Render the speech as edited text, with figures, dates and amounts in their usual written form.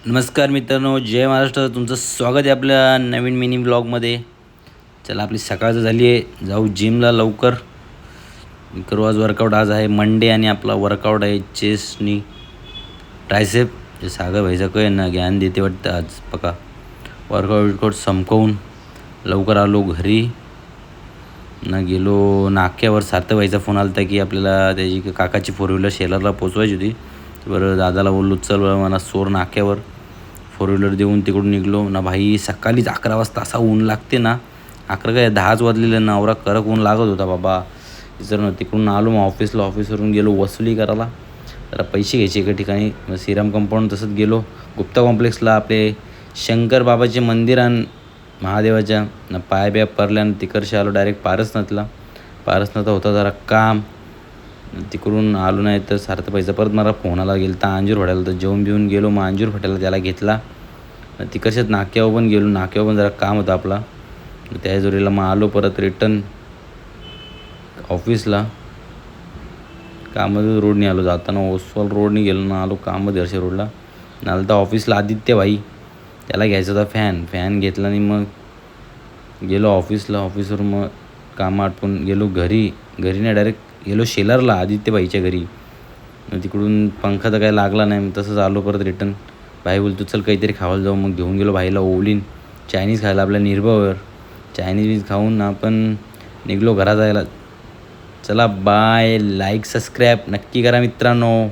नमस्कार मित्रांनो, जय महाराष्ट्र. तुमचं स्वागत आहे आपल्या नवीन मिनी ब्लॉगमध्ये. चला, आपली सकाळचं झाली आहे, जाऊ जिमला लवकर. करू आज वर्कआउट. आज आहे मंडे आणि आपला वर्कआउट आहे चेस्टनी ट्रायसेप. जे सागर भाईचं काय ना ज्ञान देते वाटतं आज. बघा, वर्कआउट संपवून लवकर आलो घरी ना. गेलो नाक्यावर. सार्थक भाईचा फोन आला होता की आपल्याला त्याची काकाची 4 व्हीलर शेलारला पोचवायची होती. बरं, दादाला बोललो चल मला सोर नाक्यावर. 4 व्हीलर देऊन तिकडून निघलो ना. भाई सकाळीच 11 वाजता असा ऊन लागते ना. 11 काय 10च वाजलेले ना. एवढा कडक ऊन लागत होता बाबा. ना तिकडून आलो मग ऑफिसवरून गेलो वसुली करायला. जरा पैसे घ्यायचे एका ठिकाणी. मग श्रीराम कंपाऊंड तसंच गेलो. गुप्ता कॉम्प्लेक्सला आपले शंकर बाबाचे मंदिर आणि महादेवाच्या ना पाय बिया पडल्यानं तिकडचे आलो डायरेक्ट पारसनाथला होता जरा काम. तिकडून आलो नाही तर सार्थ पैसा परत मला फोन आला. गेलं तर अंजीर फाट्याला. तर जेवून बिवून गेलो. मग अंजीर फाट्याला त्याला घेतला. तिकडच्याच नाक्यावर पण गेलो. नाक्यावर पण जरा काम होतं आपला. त्या जोरीला मग आलो परत रिटर्न ऑफिसला. काममध्ये रोडने आलो. जाताना ओसवाल रोडने गेलो ना. आलो काममध्ये हर्षे रोडला. आलं तर ऑफिसला आदित्य भाई, त्याला घ्यायचा होता फॅन घेतला आणि मग गेलो ऑफिसला. ऑफिसवरून मग कामं आटपून गेलो घरी नाही डायरेक्ट गेलो शेलारला आदित्यबाईच्या घरी. तिकडून पंखा तर काही लागला नाही. मग तसंच आलो परत रिटर्न. भाई बोलतो चल काहीतरी खावायला जाऊ. मग घेऊन गेलो भाईला ओवलीन चायनीज खायला आपल्या निर्भयावर. चायनीज खाऊन आपण निघलो घरात जायला. चला बाय. लाईक सबस्क्राईब नक्की करा मित्रांनो.